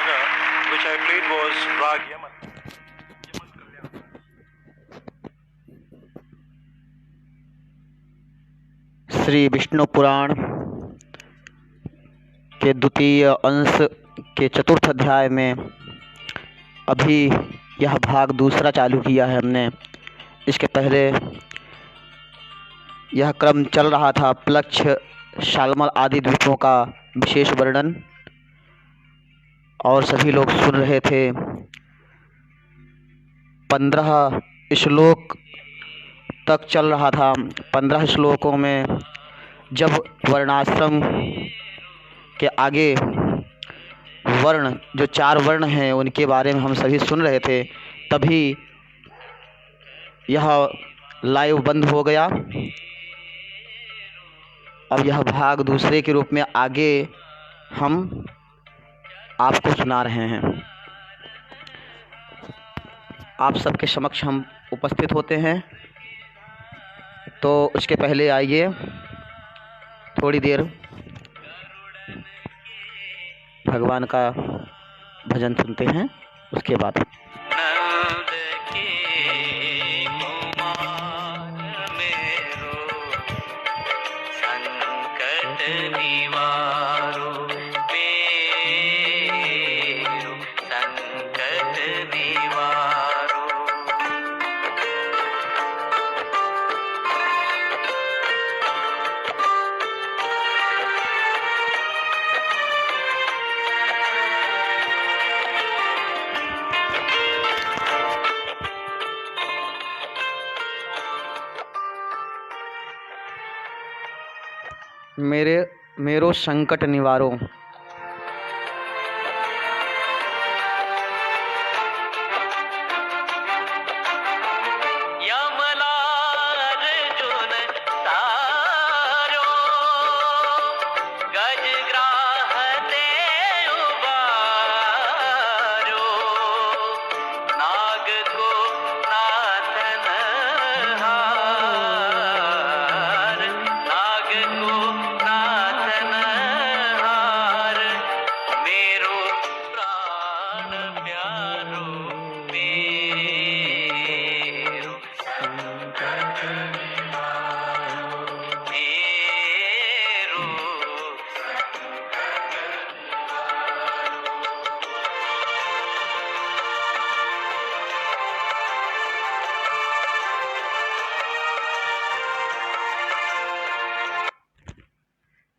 raga which I played was Rag Yaman. Shri Vishnu पुराण के द्वितीय अंश के चतुर्थ अध्याय में अभी यह भाग दूसरा चालू किया है हमने। इसके पहले यह क्रम चल रहा था प्लक्ष, शालमल आदि द्वीपों का विशेष वर्णन, और सभी लोग सुन रहे थे। 15 श्लोक तक चल रहा था। 15 श्लोकों में जब वर्णाश्रम के आगे वर्ण, जो 4 वर्ण हैं, उनके बारे में हम सभी सुन रहे थे, तभी यह लाइव बंद हो गया। अब यह भाग दूसरे के रूप में आगे हम आपको सुना रहे हैं। आप सबके समक्ष हम उपस्थित होते हैं, तो उसके पहले आइए थोड़ी देर भगवान का भजन सुनते हैं। उसके बाद मेरो संकट निवारो।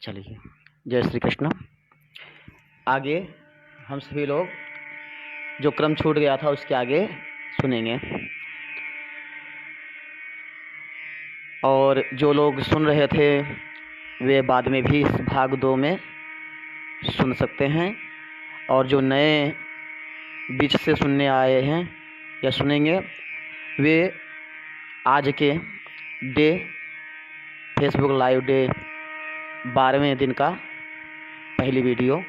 चलिए, जय श्री कृष्ण। आगे हम सभी लोग जो क्रम छूट गया था उसके आगे सुनेंगे, और जो लोग सुन रहे थे वे बाद में भी इस भाग 2 में सुन सकते हैं, और जो नए बीच से सुनने आए हैं या सुनेंगे, वे आज के डे फेसबुक लाइव डे 12वें दिन का पहली वीडियो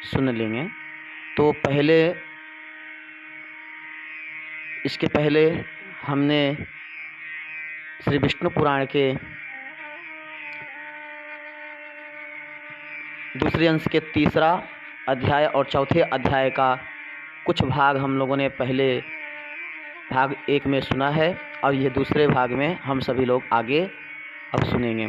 सुन लेंगे। तो इसके पहले हमने श्री विष्णु पुराण के दूसरे अंश के तीसरा अध्याय और चौथे अध्याय का कुछ भाग हम लोगों ने पहले भाग 1 में सुना है, और ये दूसरे भाग में हम सभी लोग आगे अब सुनेंगे।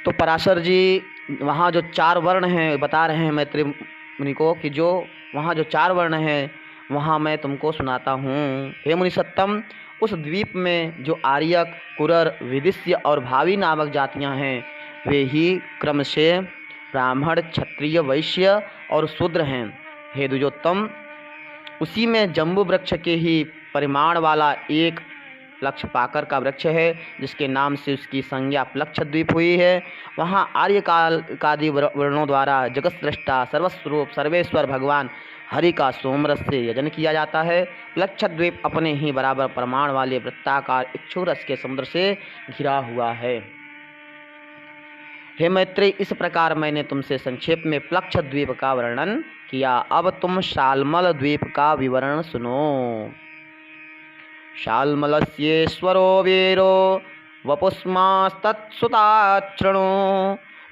तो पराशर जी वहाँ जो 4 वर्ण हैं बता रहे हैं मैत्री मुनि को कि जो वहाँ जो 4 वर्ण हैं वहाँ मैं तुमको सुनाता हूँ। हे मुनि सत्तम, उस द्वीप में जो आर्यक, कुरर, विदिश्य और भावी नामक जातियाँ हैं, वे ही क्रम से ब्राह्मण, क्षत्रिय, वैश्य और शूद्र हैं। हे द्विजोत्तम, उसी में जम्बू वृक्ष के ही परिमाण वाला एक लक्ष्य पाकर का वृक्ष है, जिसके नाम से उसकी संज्ञा प्लक्ष द्वीप हुई है। वहाँ आर्य काल कादि वर्णों द्वारा जगत सृष्टा, सर्वस्वरूप, सर्वेश्वर भगवान हरि का सोमरस से यजन किया जाता है। प्लक्ष द्वीप अपने ही बराबर प्रमाण वाले वृत्ताकार इक्षु रस के समुद्र से घिरा हुआ है। हे मैत्रेय, इस प्रकार मैंने तुमसे संक्षेप में प्लक्ष द्वीप का वर्णन किया। अब तुम शालमल द्वीप का विवरण सुनो। शाल्मलस्येश्वरो वीरो वपुष्मास्तत्सुताच्छृणु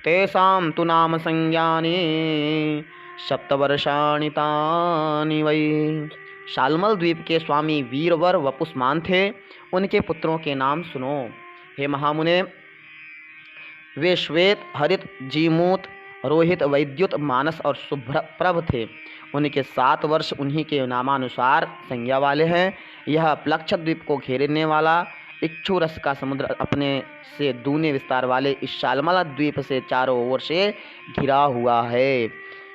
तेषां तु नाम संज्ञानि सप्तवर्षाणि तानि वै। शालमल द्वीप के स्वामी वीरवर वपुष्मान थे। उनके पुत्रों के नाम सुनो। हे महामुने, वे श्वेत, हरित, जीमूत, रोहित, वैद्युत, मानस और शुभ्रप्रभ थे। उनके 7 वर्ष उन्हीं के नामानुसार संज्ञा वाले हैं। यह प्लक्ष द्वीप को घेरने वाला इक्षु रस का समुद्र अपने से दूने विस्तार वाले इस शालमला द्वीप से चारों ओर से घिरा हुआ है।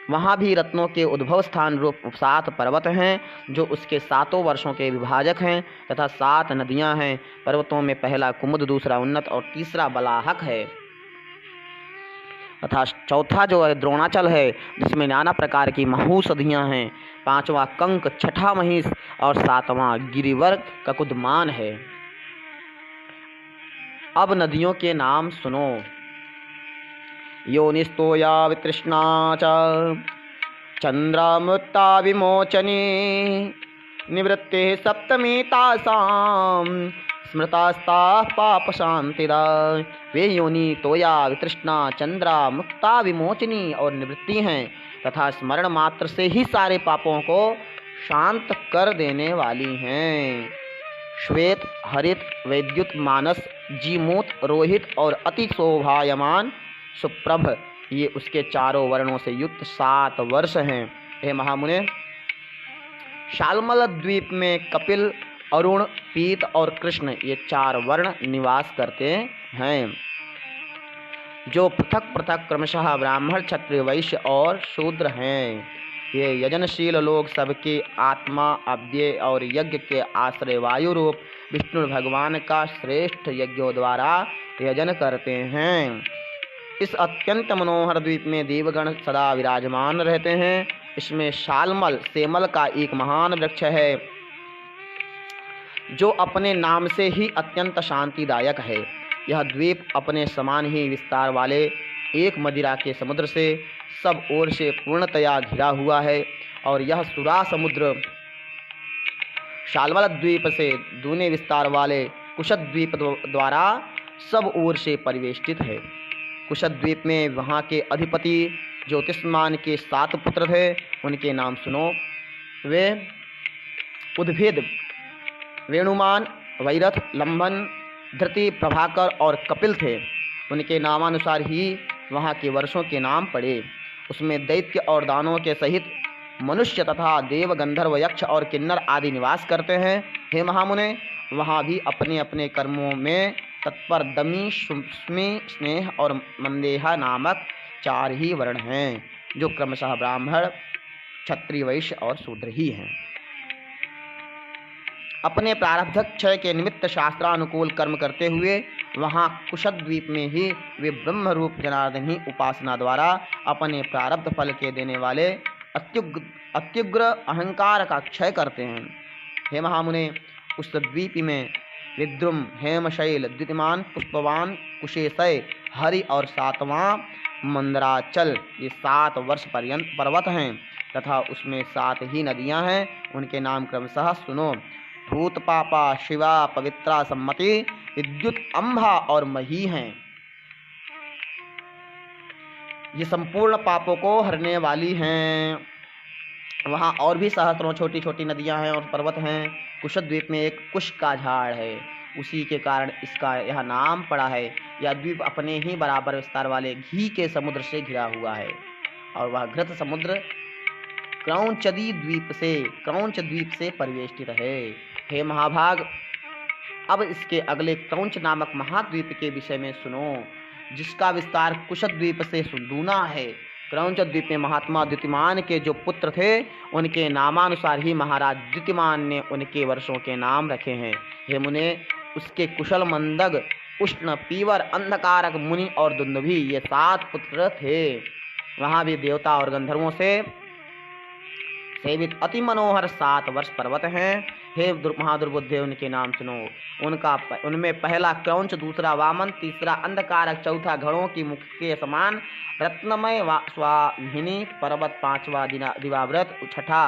वहाँ भी रत्नों के उद्भव स्थान रूप 7 पर्वत हैं जो उसके 7 वर्षों के विभाजक हैं, तथा 7 नदियाँ हैं। पर्वतों में पहला कुमुद, दूसरा उन्नत और तीसरा बलाहक है, तथा चौथा जो है द्रोणाचल है, जिसमें नाना प्रकार की महौषधियाँ हैं। 5वां कंक, 6ठा महिष और 7वां गिरिवर ककुदमान है। अब नदियों के नाम सुनो। योनिस्तोया वितृष्णा च चंद्रामृता विमोचनी निवृत्ते सप्तमी तासां स्मृतास्ता पाप शांतिदा। वे योनि तोया, वितृष्णा, चंद्रा, मुक्ता, विमोचनी और निवृत्ति हैं, तथा स्मरण मात्र से ही सारे पापों को शांत कर देने वाली हैं। श्वेत, हरित, वैद्युत, मानस, जीमूत, रोहित और अति शोभायमान सुप्रभ, ये उसके चारों वर्णों से युक्त 7 वर्ष हैं। हे महामुने, शालमल द्वीप में कपिल, अरुण, पीत और कृष्ण, ये 4 वर्ण निवास करते हैं, जो पृथक पृथक क्रमशः ब्राह्मण, क्षत्रिय, वैश्य और शूद्र हैं। ये यजनशील लोग सबके आत्मा, अव्यय और यज्ञ के आश्रय वायु रूप विष्णु भगवान का श्रेष्ठ यज्ञों द्वारा यजन करते हैं। इस अत्यंत मनोहर द्वीप में देवगण सदा विराजमान रहते हैं। इसमें शालमल, सेमल का एक महान वृक्ष है, जो अपने नाम से ही अत्यंत शांतिदायक है। यह द्वीप अपने समान ही विस्तार वाले एक मदिरा के समुद्र से सब ओर से पूर्णतया घिरा हुआ है, और यह सुरा समुद्र शालमल द्वीप से दूने विस्तार वाले कुशद द्वीप द्वारा सब ओर से परिवेष्टित है। कुशद द्वीप में वहाँ के अधिपति ज्योतिष्मान के 7 पुत्र थे। उनके नाम सुनो। वे उद्भिद, वेणुमान, वैरथ, लंबन, धृति, प्रभाकर और कपिल थे। उनके नामानुसार ही वहाँ के वर्षों के नाम पड़े। उसमें दैत्य और दानों के सहित मनुष्य तथा देव, गंधर्व, यक्ष और किन्नर आदि निवास करते हैं। हे महामुने, वहाँ भी अपने अपने कर्मों में तत्पर दमी, सुष्मी, स्नेह और मंदेहा नामक 4 ही वर्ण हैं, जो क्रमशः ब्राह्मण, क्षत्रिय, वैश्य और शूद्र ही हैं। अपने प्रारब्ध क्षय के निमित्त शास्त्रानुकूल कर्म करते हुए वहाँ कुशद द्वीप में ही वे ब्रह्म रूप जनार्दन ही उपासना द्वारा अपने प्रारब्ध फल के देने वाले अत्युग्र अहंकार का क्षय करते हैं। हे महामुने, उस द्वीप में विद्रुम, हेमशैल, द्वितीमान, पुष्पवान, कुशेशय, हरि और 7वां मंदराचल, ये 7 वर्ष पर्यंत पर्वत हैं, तथा उसमें 7 ही नदियां हैं। उनके नाम क्रमशः सुनो। भूत, पापा, शिवा, पवित्रा, सम्मति, विद्युत, अंबा और मही हैं। ये संपूर्ण पापों को हरने वाली हैं। वहाँ और भी सहस्त्रों छोटी छोटी नदियाँ हैं और पर्वत हैं। कुशद द्वीप में एक कुश का झाड़ है, उसी के कारण इसका यह नाम पड़ा है। यह द्वीप अपने ही बराबर विस्तार वाले घी के समुद्र से घिरा हुआ है, और वह घृत समुद्र क्रौंच द्वीप से परिवेष्टित है। हे महाभाग, अब इसके अगले क्रौंच नामक महाद्वीप के विषय में सुनो, जिसका विस्तार कुशद द्वीप से सुदूना है। क्रौंच द्वीप में महात्मा द्युतिमान के जो पुत्र थे, उनके नामानुसार ही महाराज द्युतिमान ने उनके वर्षों के नाम रखे हैं। हे मुने, उसके कुशल, मंदग, उष्ण, पीवर, अंधकारक, मुनि और दुंदुभि, ये 7 पुत्र थे। वहाँ भी देवता और गंधर्वों से सेवित अति मनोहर 7 वर्ष पर्वत हैं। हे महादुर्बुद्धे, उनके नाम सुनो। उनमें पहला क्रौंच, दूसरा वामन, तीसरा अंधकारक, चौथा घड़ों की मुख के समान रत्नमय स्वाहिनी पर्वत, 5वां दिवाव्रत, 6ठा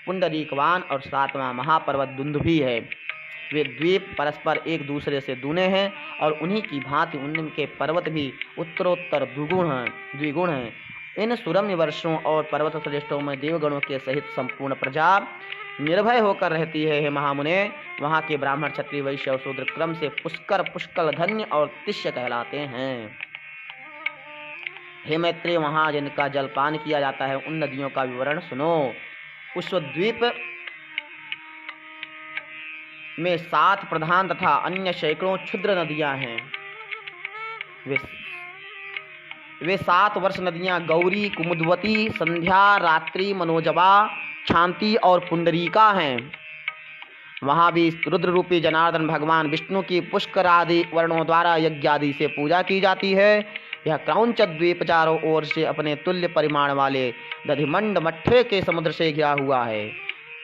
पुंडरीकवान और 7वां महापर्वत दुंदुभि है। वे द्वीप परस्पर एक दूसरे से दूने हैं और उन्हीं की भांति उनके पर्वत भी उत्तरोत्तर द्विगुण हैं। इन सुरम्य वर्षों और पर्वत श्रेष्ठों में देवगणों के सहित संपूर्ण प्रजा निर्भय होकर रहती है। हे महामुने, वहाँ के ब्राह्मण, क्षत्रिय, वैश्य और शूद्र क्रम से पुष्कर, पुष्कल, धन्य और तिष्य कहलाते हैं। हे मैत्रेय, वहाँ जिनका जलपान किया जाता है उन नदियों का विवरण सुनो। उस द्वीप में 7 प्रधान तथा अन्य सैकड़ों क्षुद्र नदियां हैं। वे 7 वर्ष नदियां गौरी, कुमुदवती, संध्या, रात्रि, मनोजवा, शांति और पुंडरीका हैं। वहाँ भी रुद्र रूपी जनार्दन भगवान विष्णु की पुष्कर आदि वर्णों द्वारा यज्ञ आदि से पूजा की जाती है। यह क्रौंच द्वीप चारों ओर से अपने तुल्य परिमाण वाले दधिमंड मट्ठे के समुद्र से घिरा हुआ है।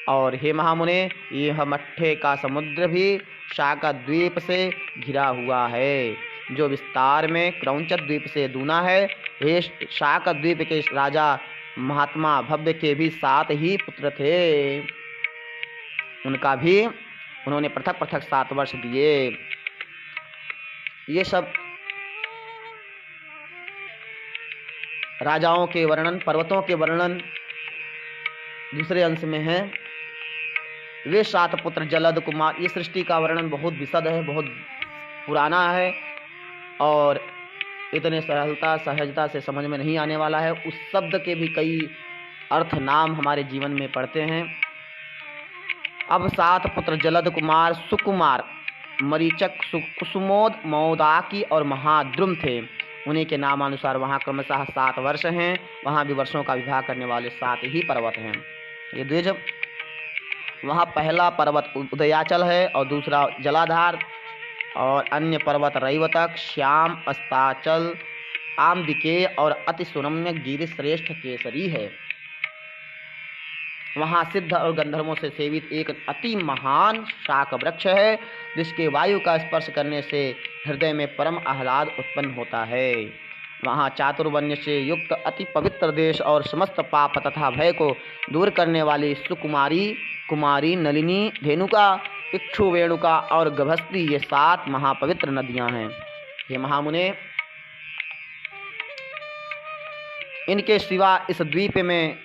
और हे महामुने, यह मट्ठे का समुद्र भी शाका द्वीप से घिरा हुआ है, जो विस्तार में क्रौंच द्वीप से दूना है। हे शाका द्वीप के राजा महात्मा भव्य के भी 7 ही पुत्र थे। उनका भी उन्होंने पृथक पृथक 7 वर्ष दिए। ये सब राजाओं के वर्णन, पर्वतों के वर्णन दूसरे अंश में है। वे 7 पुत्र जलद कुमार। ये सृष्टि का वर्णन बहुत विशद है, बहुत पुराना है और इतने सरलता सहजता से समझ में नहीं आने वाला है। उस शब्द के भी कई अर्थ नाम हमारे जीवन में पड़ते हैं। अब 7 पुत्र जलद कुमार, सुकुमार, मरीचक, कुसुमोद, मौदाकी और महाद्रुम थे। उन्हीं के नामानुसार वहाँ क्रमशः 7 वर्ष हैं। वहाँ भी वर्षों का विभाग करने वाले 7 ही पर्वत हैं। ये द्विज, वहाँ पहला पर्वत उदयाचल है और दूसरा जलाधार और अन्य पर्वत रैवतक, श्याम, अस्ताचल, आम्बिके और अति सुरम्य गिरिश्रेष्ठ केसरी है। वहाँ सिद्ध और गंधर्वों से सेवित एक अति महान शाक वृक्ष है, जिसके वायु का स्पर्श करने से हृदय में परम आह्लाद उत्पन्न होता है। वहाँ चातुर्वण्य से युक्त अति पवित्र देश और समस्त पाप तथा भय को दूर करने वाली सुकुमारी, कुमारी, नलिनी, धेनुका, इक्षु, वेणुका और गभस्ती, ये 7 महापवित्र नदियां हैं। ये महामुने, इनके सिवा इस द्वीप में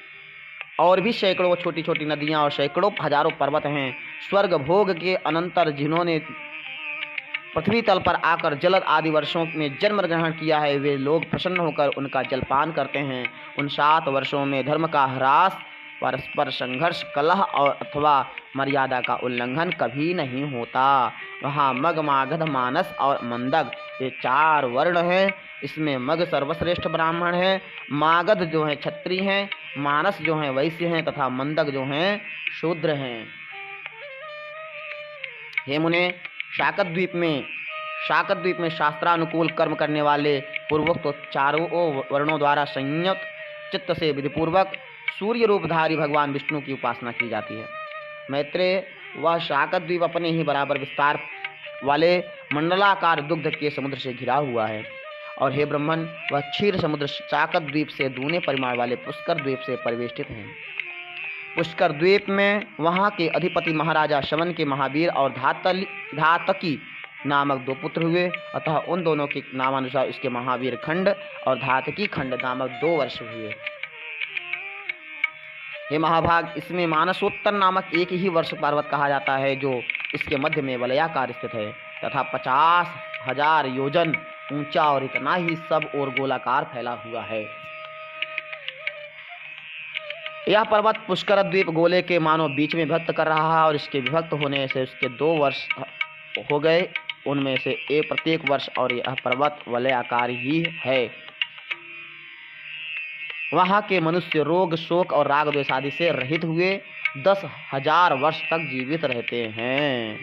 और भी सैकड़ों छोटी छोटी नदियां और सैकड़ों हजारों पर्वत हैं। स्वर्ग भोग के अनंतर जिन्होंने पृथ्वी तल पर आकर जलद आदि वर्षों में जन्म ग्रहण किया है, वे लोग प्रसन्न होकर उनका जलपान करते हैं। उन 7 वर्षों में धर्म का ह्रास, परस्पर संघर्ष, कलह और अथवा मर्यादा का उल्लंघन कभी नहीं होता। वहाँ मग, मागध, मानस और मंदग, ये 4 वर्ण हैं। इसमें मग सर्वश्रेष्ठ ब्राह्मण है, मागध जो हैं क्षत्रिय हैं, मानस जो हैं वैश्य हैं तथा मंदग जो हैं शूद्र हैं। हे मुने, शाकद्वीप में शास्त्रानुकूल कर्म करने वाले पूर्वोक्त 4 वर्णों द्वारा संयत चित्त से विधिपूर्वक सूर्य रूपधारी भगवान विष्णु की उपासना की जाती है। मैत्रेय, वह शाकद्वीप अपने ही बराबर विस्तार वाले मंडलाकार दुग्ध के समुद्र से घिरा हुआ है। और हे ब्रह्मन, वह क्षीर समुद्र शाकद्वीप से दूने परिमाण वाले पुष्कर द्वीप से परिवेष्टित है। पुष्कर द्वीप में वहाँ के अधिपति महाराजा शवन के महावीर और धातकी नामक 2 पुत्र हुए। अतः उन दोनों के नामानुसार इसके महावीर खंड और धातकी खंड नामक 2 वर्ष हुए। हे महाभाग, इसमें मानसोत्तर नामक एक ही वर्ष पर्वत कहा जाता है, जो इसके मध्य में वलयाकार स्थित है तथा 50,000 योजन ऊंचा और इतना ही सब और गोलाकार फैला हुआ है। यह पर्वत पुष्कर द्वीप गोले के मानो बीच में विभक्त कर रहा है और इसके विभक्त होने से उसके 2 वर्ष हो गए। उनमें से एक प्रत्येक वर्ष और यह पर्वत वलयाकार ही है। वहाँ के मनुष्य रोग, शोक और राग द्वेष आदि से रहित हुए 10,000 वर्ष तक जीवित रहते हैं।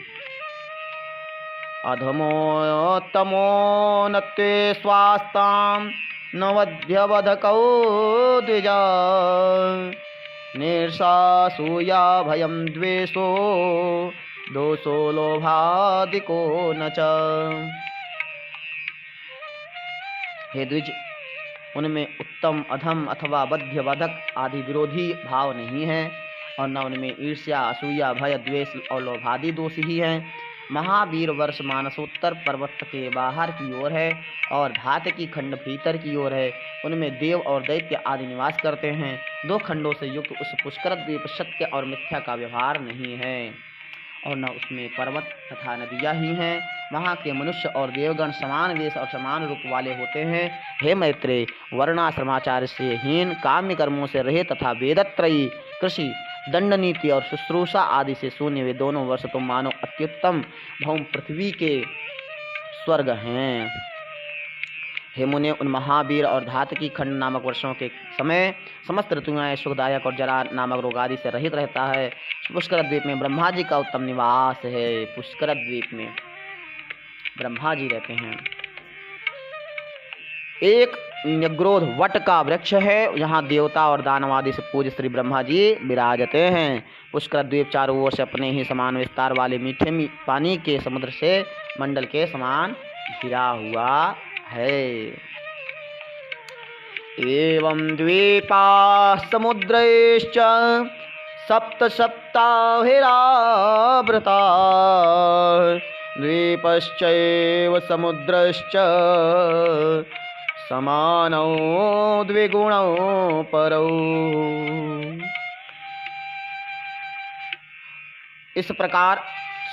अधमोत्तमो नत्वे स्वास्तां नवध्यवधकौ द्विजा निर्षासूया भयं द्वेषो दोषो लोभादिको न च। हे द्विज, उनमें उत्तम, अधम अथवा बध्यवधक आदि विरोधी भाव नहीं है और न उनमें ईर्ष्या, असूया, भय, द्वेष और लोभादि दोष ही हैं। महावीर वर्ष मानसोत्तर पर्वत के बाहर की ओर है और धातकी खंड भीतर की ओर है। उनमें देव और दैत्य आदि निवास करते हैं। 2 खंडों से युक्त उस पुष्कर द्वीप सत्य और मिथ्या का व्यवहार नहीं है और न उसमें पर्वत तथा नदियाँ ही हैं। वहाँ के मनुष्य और देवगण समान वेश और समान रूप वाले होते हैं। हे मैत्रेय, वर्णाश्रमाचार्य से हीन, काम्य कर्मों से रहित तथा वेदत्रयी, कृषि, दंड नीति और शुश्रूषा आदि से शून्य वे दोनों वर्ष तुम मानो अत्युत्तम भौम पृथ्वी के स्वर्ग हैं। हे मुने, उन महावीर और धातकी खंड नामक वर्षों के समय समस्त ऋतुएं सुखदायक और जरा नामक रोग आदि से रहित रहता है। पुष्कर द्वीप में ब्रह्मा जी का उत्तम निवास है। पुष्कर द्वीप में ब्रह्मा जी रहते हैं। एक न्यग्रोध वट का वृक्ष है, यहाँ देवता और दानवादी से पूज्य श्री ब्रह्मा जी विराजते हैं। पुष्कर द्वीप चारों ओर से अपने ही समान विस्तार वाले मीठे पानी के समुद्र से मंडल के समान घिरा हुआ है। एवं द्वीपा समुद्रैश्च सप्त सप्ताहिरावृता द्वीपश्चैव समुद्रश्च समानौ द्विगुणौ परौ। इस प्रकार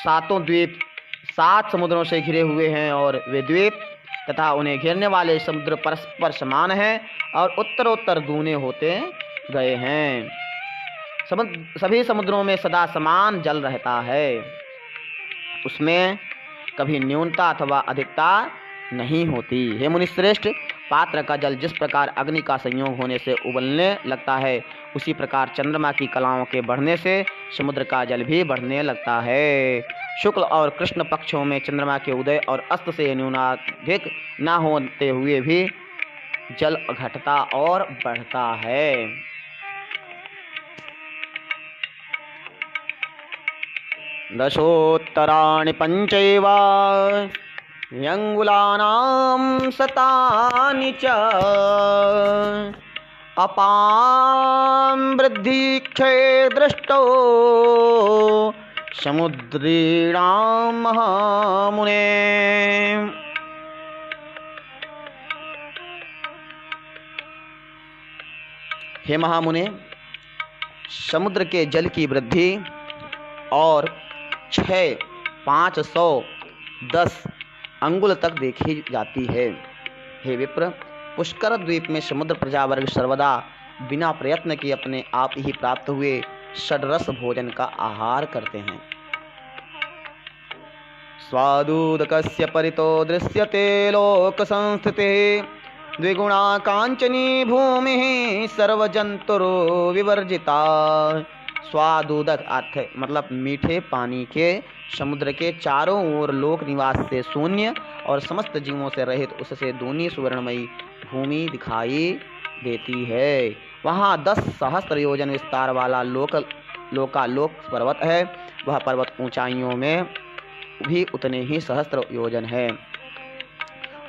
7 द्वीप 7 समुद्रों से घिरे हुए हैं और वे द्वीप तथा उन्हें घेरने वाले समुद्र परस्पर समान हैं और उत्तरोत्तर दूने होते गए हैं। सभी समुद्रों में सदा समान जल रहता है, उसमें कभी न्यूनता अथवा अधिकता नहीं होती। हे मुनिश्रेष्ठ, पात्र का जल जिस प्रकार अग्नि का संयोग होने से उबलने लगता है, उसी प्रकार चंद्रमा की कलाओं के बढ़ने से समुद्र का जल भी बढ़ने लगता है। शुक्ल और कृष्ण पक्षों में चंद्रमा के उदय और अस्त से न्यूनाधिक न होते हुए भी जल घटता और बढ़ता है। दशोत्तराणि पंचैव यंगुलानां शतानि च अपां वृद्धिक्षे दृष्टो समुद्रीणां महामुने। हे महामुने, समुद्र के जल की वृद्धि और 510 अंगुल तक देखी जाती है। हे विप्र, पुष्कर द्वीप में समुद्र प्रजावर्ग सर्वदा बिना प्रयत्न के अपने आप ही प्राप्त हुए षड्रस भोजन का आहार करते हैं। स्वादुदकस्य परितो दृश्यते लोक संस्थितिः द्विगुणा कांचनी भूमिः सर्वजंतुरो विवर्जिता। स्वादुदक अर्थ मतलब मीठे पानी के समुद्र के चारों ओर लोक निवास से शून्य और समस्त जीवों से रहित उससे दूनी सुवर्णमयी भूमि दिखाई देती है। वहाँ 10 सहस्त्र योजन विस्तार वाला लोकालोक पर्वत है। वह पर्वत ऊंचाइयों में भी उतने ही सहस्त्र योजन है।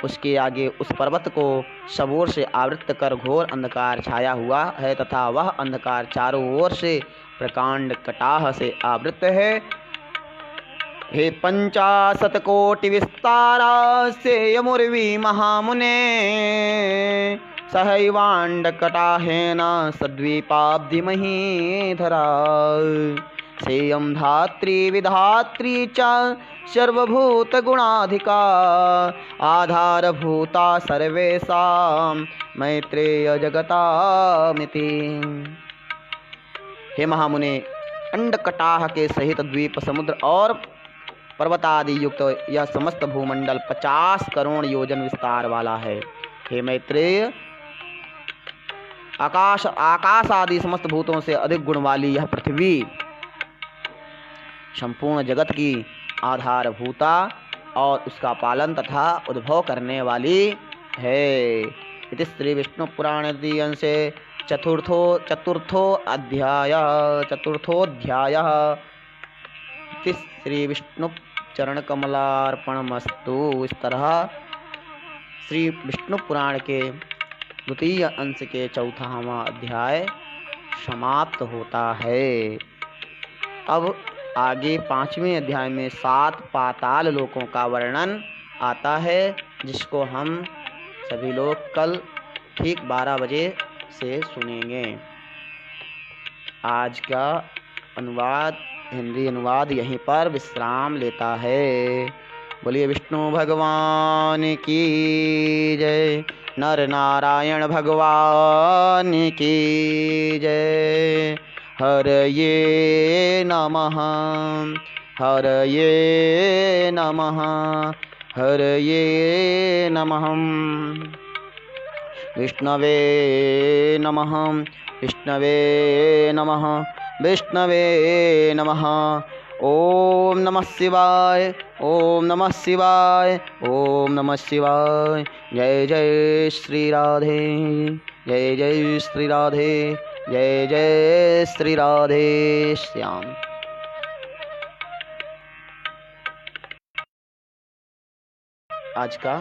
उसके आगे उस पर्वत को सबोर से आवृत कर घोर अंधकार छाया हुआ है तथा वह अंधकार चारों ओर से प्रकांड कटाह से आवृत है। हे 50 कोटि विस्तारा से यमुर्वी महामुने सहैवांड कटाहेन सद्वीपाब्धि महीधरा सेयं धात्री विधात्री च सर्वभूत गुणाधिका आधारभूता सर्वेषां मैत्रेय जगतामिति। हे महामुने, अंडकटाह के सहित द्वीप समुद्र और पर्वतादि युक्त यह समस्त भूमंडल 50 करोड़ योजन विस्तार वाला है। हे मैत्रेय, आकाश आदि समस्त भूतों से अधिक गुण वाली यह पृथ्वी संपूर्ण जगत की आधारभूता और उसका पालन तथा उद्भव करने वाली है। इति श्री विष्णु पुराण द्वितीयांशे चतुर्थोऽध्याय श्री विष्णु चरण कमलार्पणमस्तु। इस तरह श्री विष्णु पुराण के द्वितीय अंश के 4वां अध्याय समाप्त होता है। अब आगे 5वें अध्याय में 7 पाताल लोकों का वर्णन आता है, जिसको हम सभी लोग कल ठीक 12 बजे से सुनेंगे। आज का अनुवाद, हिंदी अनुवाद यहीं पर विश्राम लेता है। बोलिए विष्णु भगवान की जय, नर नारायण भगवान की जय। हरये नमः, हरये नमः, हरये नमः। विष्णवे नमः, विष्णवे नमः, विष्णवे नमः। ओम नमः शिवाय, ओम नमः शिवाय, ओम नमः शिवाय। जय जय श्री राधे, जय जय श्री राधे, जय जय श्री राधे श्याम। आज का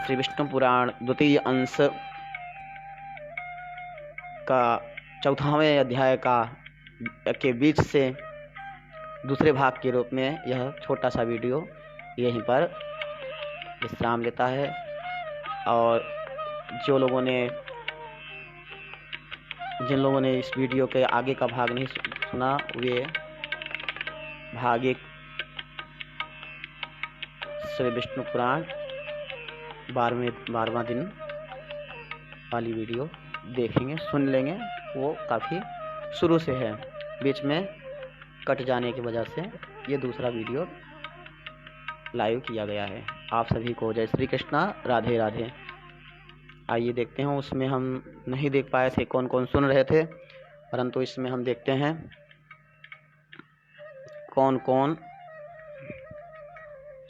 श्री विष्णु पुराण द्वितीय अंश का 4वें अध्याय के बीच से दूसरे भाग के रूप में यह छोटा सा वीडियो यहीं पर विश्राम लेता है। और जिन लोगों ने इस वीडियो के आगे का भाग नहीं सुना, वे भाग 1 श्री विष्णु पुराण 12वां दिन वाली वीडियो देखेंगे, सुन लेंगे। वो काफ़ी शुरू से है, बीच में कट जाने की वजह से ये दूसरा वीडियो लाइव किया गया है। आप सभी को जय श्री कृष्णा, राधे राधे। आइए देखते हैं, उसमें हम नहीं देख पाए थे कौन कौन सुन रहे थे, परंतु इसमें हम देखते हैं कौन कौन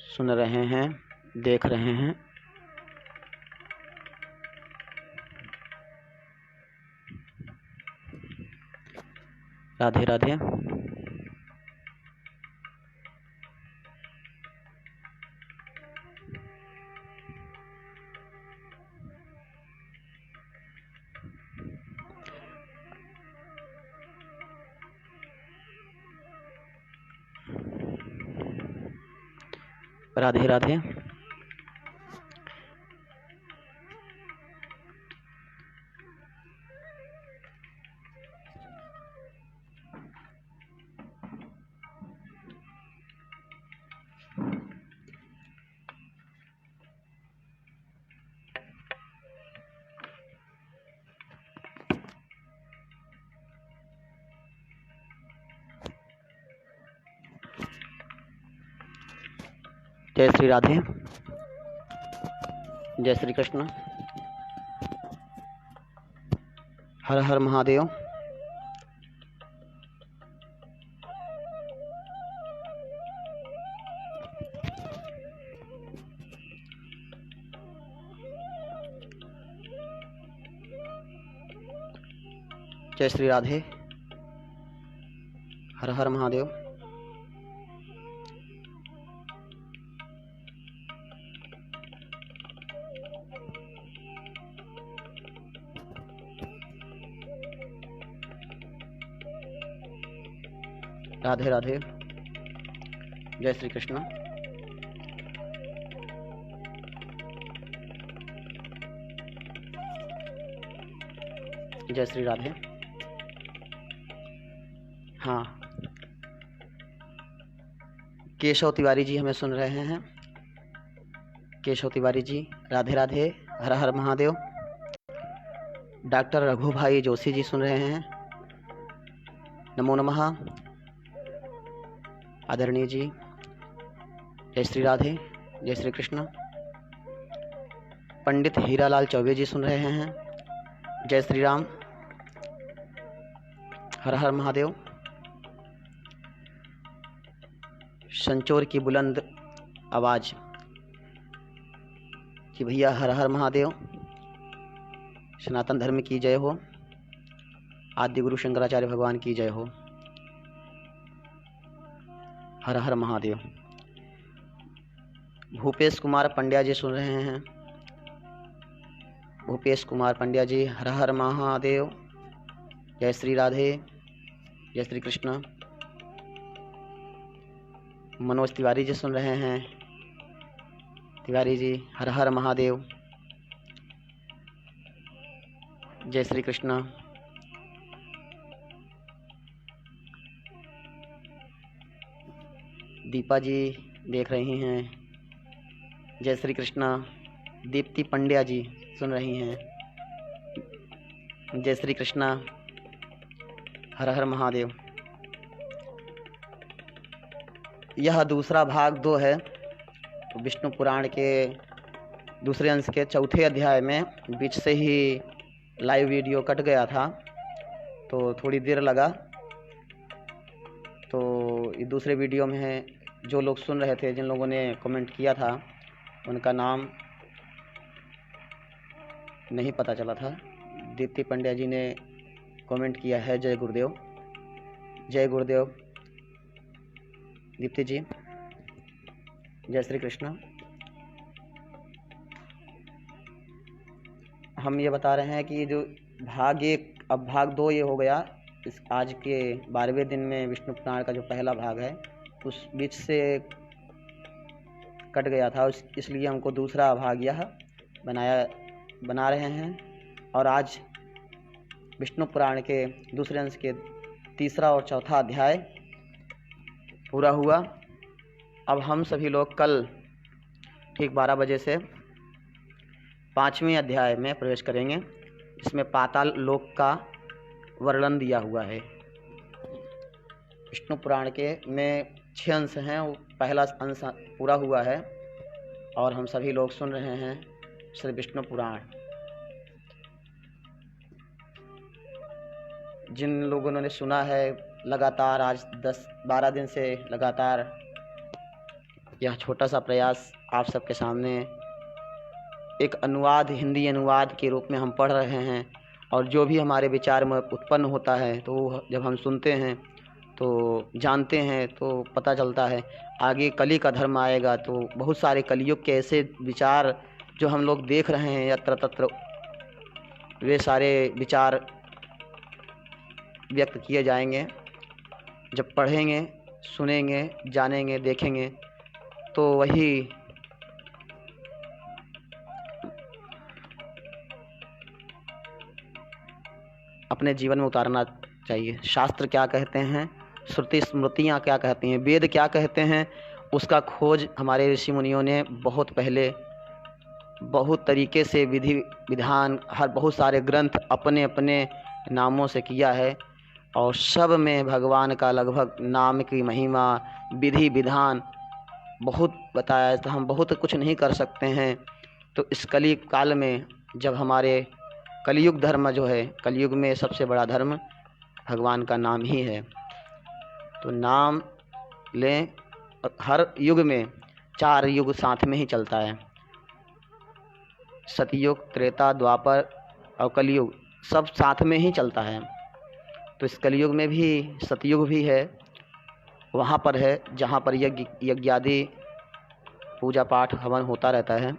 सुन रहे हैं, देख रहे हैं। राधे राधे। राधे राधे। जय श्री राधे, जय श्री कृष्ण। हर हर महादेव। जय श्री राधे। हर हर महादेव। राधे राधे। जय श्री कृष्ण। जय श्री राधे। हाँ, केशव तिवारी जी हमें सुन रहे हैं। केशव तिवारी जी, राधे राधे, हर हर महादेव। डॉक्टर रघु भाई जोशी जी सुन रहे हैं, नमो नमः। आदरणीय जी, जय श्री राधे, जय श्री कृष्ण। पंडित हीरालाल चौबे जी सुन रहे हैं, जय श्री राम, हर हर महादेव। संचोर की बुलंद आवाज़ कि भैया हर हर महादेव, सनातन धर्म की जय हो, आदि गुरु शंकराचार्य भगवान की जय हो, हर हर महादेव। भूपेश कुमार पंड्या जी सुन रहे हैं, भूपेश कुमार पंड्या जी, हर हर महादेव, जय श्री राधे, जय श्री कृष्ण। मनोज तिवारी जी सुन रहे हैं। तिवारी जी हर हर महादेव, जय श्री कृष्णा। दीपा जी देख रही हैं, जय श्री कृष्णा। दीप्ति पंड्या जी सुन रही हैं, जय श्री कृष्णा, हर हर महादेव। यह दूसरा भाग 2 है विष्णु पुराण के दूसरे अंश के चौथे अध्याय में। बीच से ही लाइव वीडियो कट गया था तो थोड़ी देर लगा। तो ये दूसरे वीडियो में है, जो लोग सुन रहे थे, जिन लोगों ने कमेंट किया था उनका नाम नहीं पता चला था। दीप्ति पंड्या जी ने कमेंट किया है, जय गुरुदेव। जय गुरुदेव दीप्ति जी, जय श्री कृष्ण। हम ये बता रहे हैं कि जो भाग 1 अब भाग 2 ये हो गया। इस आज के 12वें दिन में विष्णु पुराण का जो पहला भाग है उस बीच से कट गया था, इसलिए हमको दूसरा भाग यह बना रहे हैं। और आज विष्णु पुराण के दूसरे अंश के तीसरा और चौथा अध्याय पूरा हुआ। अब हम सभी लोग कल ठीक 12 बजे से 5वें अध्याय में प्रवेश करेंगे। इसमें पाताल लोक का वर्णन दिया हुआ है। विष्णु पुराण के में 6 अंश हैं, वो पहला अंश पूरा हुआ है और हम सभी लोग सुन रहे हैं श्री विष्णु पुराण। जिन लोगों ने सुना है लगातार, आज 10-12 दिन से लगातार यह छोटा सा प्रयास आप सबके सामने एक अनुवाद, हिंदी अनुवाद के रूप में हम पढ़ रहे हैं। और जो भी हमारे विचार में उत्पन्न होता है तो जब हम सुनते हैं तो जानते हैं, तो पता चलता है आगे कली का धर्म आएगा तो बहुत सारे कलियुग के ऐसे विचार जो हम लोग देख रहे हैं यत्र तत्र, वे सारे विचार व्यक्त किए जाएंगे। जब पढ़ेंगे, सुनेंगे, जानेंगे, देखेंगे तो वही अपने जीवन में उतारना चाहिए। शास्त्र क्या कहते हैं, श्रुति स्मृतियाँ क्या कहती हैं, वेद क्या कहते हैं, उसका खोज हमारे ऋषि मुनियों ने बहुत पहले बहुत तरीके से विधि विधान, हर बहुत सारे ग्रंथ अपने अपने नामों से किया है। और सब में भगवान का लगभग नाम की महिमा, विधि विधान बहुत बताया है। तो हम बहुत कुछ नहीं कर सकते हैं। तो इस कली काल में जब हमारे कलयुग धर्म जो है, कलयुग में सबसे बड़ा धर्म भगवान का नाम ही है। तो नाम लें। हर युग में 4 युग साथ में ही चलता है, सतयुग, त्रेता, द्वापर और कलयुग, सब साथ में ही चलता है। तो इस कलयुग में भी सतयुग भी है, वहाँ पर है जहाँ पर यज्ञादि पूजा पाठ हवन होता रहता है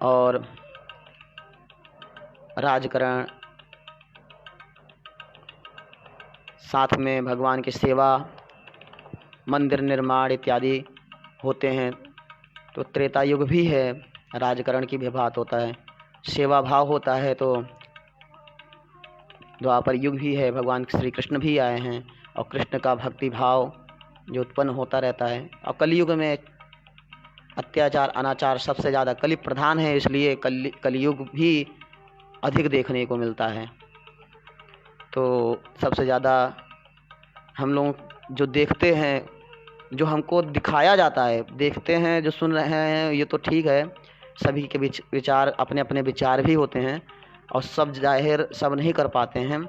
और राजकरण, साथ में भगवान की सेवा, मंदिर निर्माण इत्यादि होते हैं। तो त्रेता युग भी है, राजकरण की भी बात होता है, सेवा भाव होता है। तो द्वापर युग भी है, भगवान श्री कृष्ण भी आए हैं और कृष्ण का भक्ति भाव जो उत्पन्न होता रहता है। और कलयुग में अत्याचार, अनाचार सबसे ज़्यादा कलि प्रधान है, इसलिए कलयुग भी अधिक देखने को मिलता है। तो सबसे ज़्यादा हम लोग जो देखते हैं, जो हमको दिखाया जाता है, देखते हैं, जो सुन रहे हैं, ये तो ठीक है। सभी के विचार, अपने अपने विचार भी होते हैं और सब जाहिर सब नहीं कर पाते हैं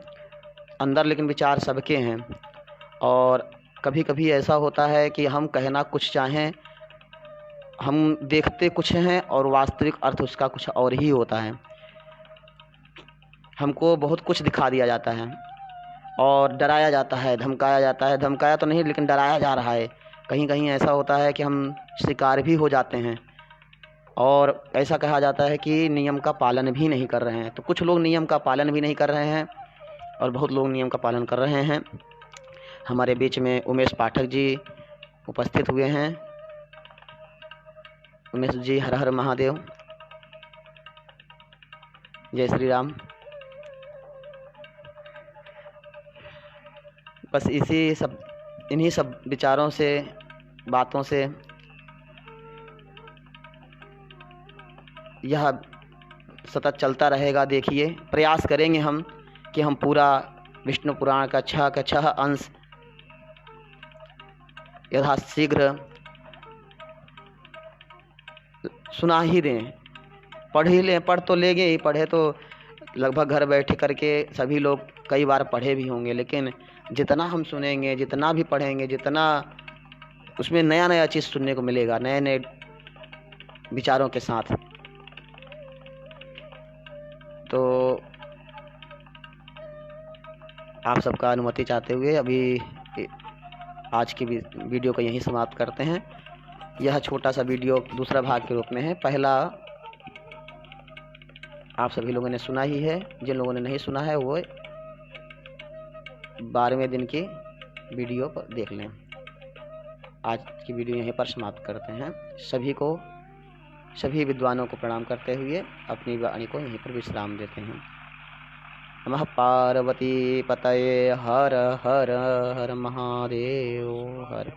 अंदर, लेकिन विचार सबके हैं। और कभी कभी ऐसा होता है कि हम कहना कुछ चाहें, हम देखते कुछ हैं और वास्तविक अर्थ उसका कुछ और ही होता है। हमको बहुत कुछ दिखा दिया जाता है और डराया जाता है, धमकाया जाता है। धमकाया तो नहीं, लेकिन डराया जा रहा है। कहीं कहीं ऐसा होता है कि हम शिकार भी हो जाते हैं और ऐसा कहा जाता है कि नियम का पालन भी नहीं कर रहे हैं। तो कुछ लोग नियम का पालन भी नहीं कर रहे हैं और बहुत लोग नियम का पालन कर रहे हैं। हमारे बीच में उमेश पाठक जी उपस्थित हुए हैं। उमेश जी, हर हर महादेव, जय श्री राम। बस इन्हीं सब विचारों से, बातों से यह सतत चलता रहेगा। देखिए, प्रयास करेंगे हम कि हम पूरा विष्णु पुराण का 6 अंश यथाशीघ्र सुना ही दें। पढ़ तो लेंगे ही, पढ़े तो लगभग घर बैठे करके सभी लोग कई बार पढ़े भी होंगे, लेकिन जितना हम सुनेंगे, जितना भी पढ़ेंगे, जितना उसमें नया नया चीज़ सुनने को मिलेगा, नए नए विचारों के साथ। तो आप सबका अनुमति चाहते हुए अभी आज की वीडियो को यहीं समाप्त करते हैं। यह छोटा सा वीडियो दूसरा भाग के रूप में है। पहला आप सभी लोगों ने सुना ही है, जिन लोगों ने नहीं सुना है वो 12वें दिन की वीडियो पर देख लें। आज की वीडियो यहीं पर समाप्त करते हैं। सभी विद्वानों को प्रणाम करते हुए अपनी वाणी को यहीं पर विश्राम देते हैं। नमः पार्वती पतये, हर हर हर महादेव हर।